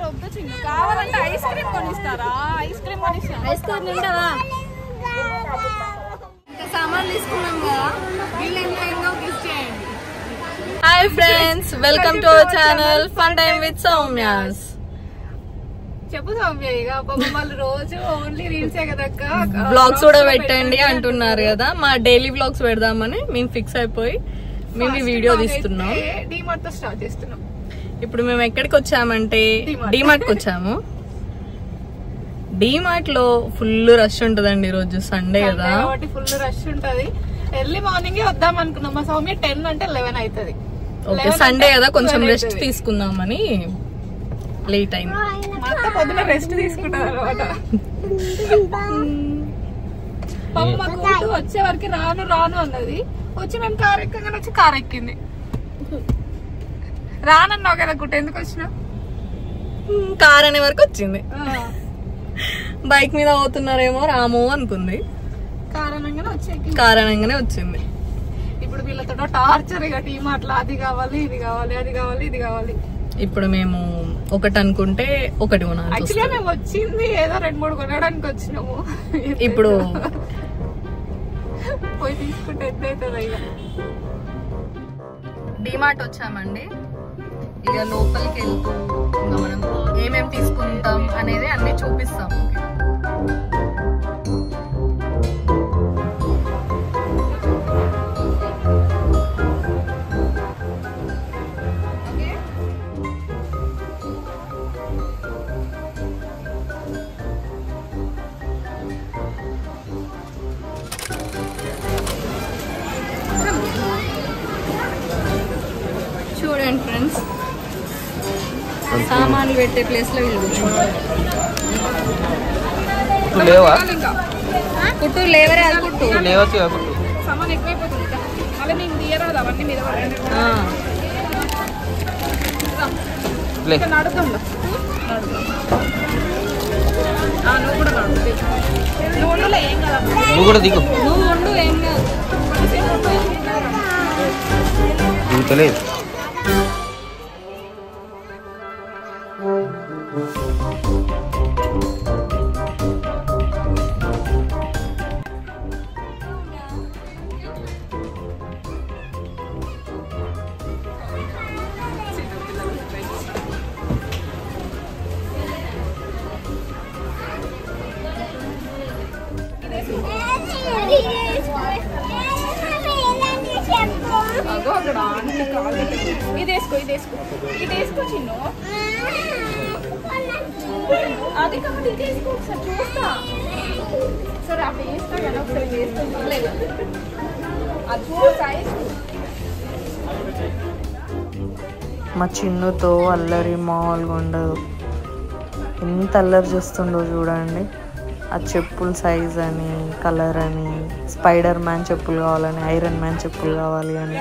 వద్దు చిన్న కావాలంటే ఐస్ క్రీమ్ కొనిస్తారా ఐస్ క్రీమ్ కొనిస్తారా ఐస్ క్రీమ్ తింటావా ఇంకా సామాన్లు తీసుకున్నాం కదా బిల్ ఎంత అయిందో గెస్ చేయండి hi friends welcome to our channel fun time with Soumya's చెప్పు సౌమ్య ఇక వాళ్ళు రోజు ఓన్లీ రీల్సే కదక్క బ్లాగ్స్ కూడా పెట్టండి అంటున్నారు కదా మా డైలీ బ్లాగ్స్ పెడదామని మేము ఫిక్స్ అయిపోయి మేము ఈ వీడియో తీస్తున్నాం డీమార్ట్ తో స్టార్ట్ చేస్తున్నాం ఇప్పుడు మేము ఎక్కడికి వచ్చామంటే డీమార్ట్ కి వచ్చాము డీమార్ట్ లో ఫుల్ రష్ ఉంటదండి ఈ రోజు సండే కదా ఫుల్ రష్ ఉంటది ఎర్లీ మార్నింగ్ వద్దాం అనుకున్నాం మా సౌమ్య 10 అంటే 11 అవుతుంది ఓకే సండే కదా కొంచెం రెస్ట్ తీసుకుందామని లేట్ అయింది మా అత్త పొద్దున రెస్ట్ తీసుకుంటారు అనమాట మాకు వచ్చే వరకు రాను రాను అన్నది వచ్చి మేము కార్ ఎక్కగానే వచ్చి కార్ ఎక్కింది రానన్నావు కదా గుట్ట ఎందుకు వచ్చినావు కార్ అనే వరకు వచ్చింది బైక్ మీద పోతున్నారేమో రాము అనుకుంది కారణంగానే వచ్చింది ఇప్పుడు వీళ్ళతో టార్చర్ ఇక టీమ్ అట్లా అది కావాలి ఇది కావాలి అది కావాలి ఇది కావాలి ఇప్పుడు మేము ఒకటి అనుకుంటే ఒకటి కొనాలి యాక్చువల్గా మేము వచ్చింది ఏదో 2-3 కొనడానికి వచ్చినాము ఇప్పుడు పోయి తీసుకుంటే ఎంత అవుతుంది ఇక డీమార్ట్ వచ్చామండి ఇక లోపలికి వెళ్తూ ఇంకా మనం ఏమేమి తీసుకుంటాం అనేది అన్ని చూపిస్తాం చూడండి ఫ్రెండ్స్ సామాన్లు పెట్టే ప్లేస్ లో వీళ్ళు కుట్టు లేవరే అది కుట్టు సామాన్ ఎక్కువైపోతుంది మళ్ళీ నేను తీయరాదు అవన్నీ మీద నడుద్దాం నువ్వు కూడా నడు నువ్వు ఉండలే ఏం కదా నువ్వు కూడా దిగు నువ్వు ఉండు ఏం కాదు ఇదేసుకో ఇదేసుకో ఇదేసుకో చిన్ను అది కాబట్టి ఇదేసుకో ఒకసారి చూస్తా సరే అప్పుడు వేస్తా కదా ఒకసారి వేసుకో చూడలేదు అది చూడు మా చిన్నుతో అల్లరి మామూలుగా ఉండదు ఎంత అల్లరి చేస్తుండో చూడండి ఆ చెప్పుల సైజ్ అని కలర్ అని స్పైడర్ మ్యాన్ చెప్పులు కావాలని ఐరన్ మ్యాన్ చెప్పులు కావాలి అని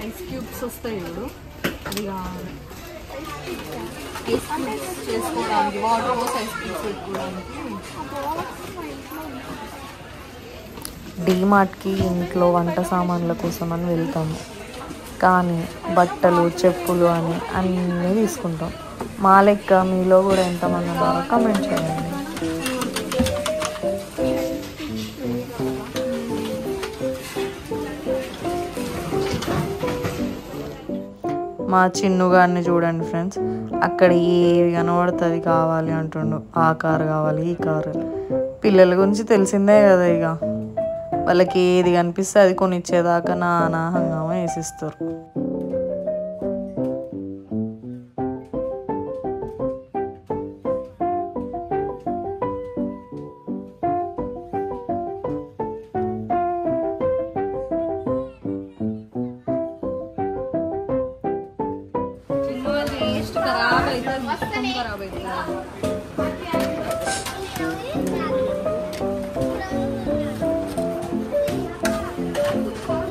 ఐస్ క్యూబ్స్ వస్తాయి ఇప్పుడు అది కావాలి ఐస్ క్యూబ్స్ చేసుకోవడానికి వాటర్ పోసి ఐస్ క్యూబ్స్ పెట్టుకోవడానికి డీమార్ట్కి ఇంట్లో వంట సామాన్ల కోసం అని వెళ్తాము కానీ బట్టలు చెప్పులు అని అన్నీ తీసుకుంటాం మా లెక్క మీలో కూడా ఎంతమంది ఉన్నారో కామెంట్ చేయండి మా చిన్నుగారిని చూడండి ఫ్రెండ్స్ అక్కడ ఏవి కనబడుతుంది కావాలి అంటుండు ఆ కారు కావాలి ఈ కారు పిల్లల గురించి తెలిసిందే కదా ఇక వాళ్ళకి ఏది కనిపిస్తే అది కొనిచ్చేదాకా నానా హంగామా వేసిస్తారు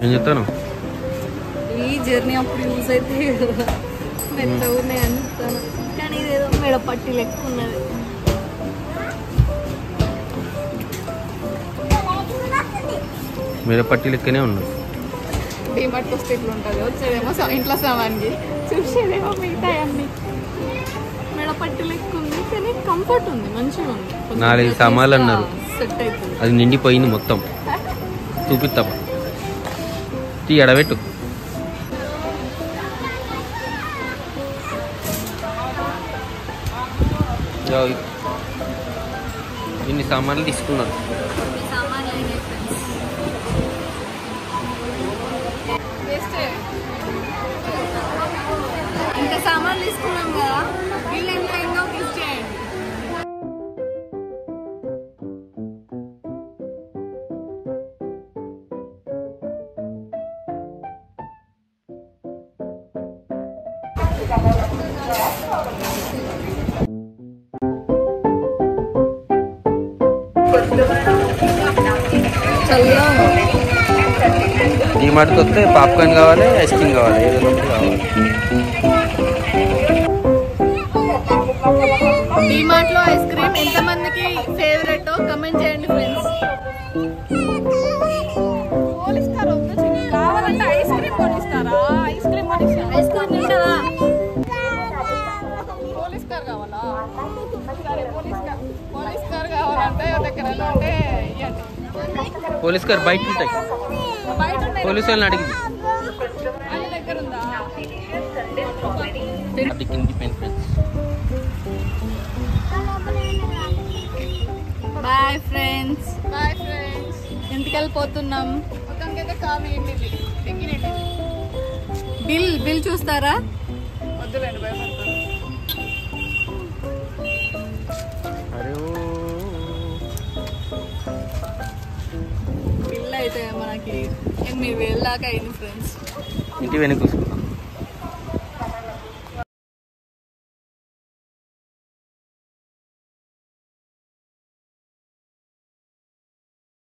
ఏం చెప్తాను ఈ జర్నీ అప్పుడు యూజ్ అయితే మెత్తగా ఉన్నాయి అనిస్తాను కానీ ఇదేదో మెడ పట్టి లెక్క ఉన్నది మిరపట్టి లెక్కనే ఉన్నది. డీమార్ట్కి వస్తే ఇట్లా ఉంటుంది, వచ్చేదేమో ఇంట్లో సామాన్కి, చూసేదేమో మిగతా అన్ని. మిరపట్టి లెక్క ఉంది కానీ కంఫర్ట్ ఉంది, మంచిగా ఉంది. 4 సామాన్లు అన్నారు, సెట్ అవుతుంది. అది నిండిపోయింది మొత్తం. చూపిస్తావా? తీ ఎడబెట్టు. ఇన్ని సామాన్లు తీసుకున్నాను. ఇంత సామాన్లు తీసుకున్నాం కదా, బిల్ ఎంత అయిందో గిఫ్ట్ చేయండి. డీమార్ట్కి వస్తే పాప్కార్న్ కావాలి, ఐస్ క్రీమ్ కావాలి, ఏదో ఒకటి కావాలి. డీమార్ట్ లో ఐస్ క్రీమ్ ఎంతమందికి ఫేవరెట్ కమెంట్ చేయండి ఫ్రెండ్స్. కావాలంటే ఐస్ క్రీమ్ కొనిస్తారా? ఐస్ క్రీమ్ కొనిస్తారా? ఐస్ క్రీమ్ తింటారా? పోలీస్ కార్ కావాలా? సరే పోలీస్ కార్ కావాలంటే దగ్గర ఉంటే ఇవ్వండి. పోలీస్ కార్ బయట ఉంటాయి, పోలీసు వాళ్ళని అడిగింది. దగ్గర ఉందా? Bye friends. Bye friends. ఇంటికి వెళ్ళిపోతున్నాం. మొత్తానికైతే కార్ నిండింది, డిగ్గి నిండింది. బిల్ చూస్తారా? వద్దులేండి, భయపడతాను. బిల్ అయితే మనకి 8,000 దాకా అయింది ఫ్రెండ్స్. ఇంటి వెనుక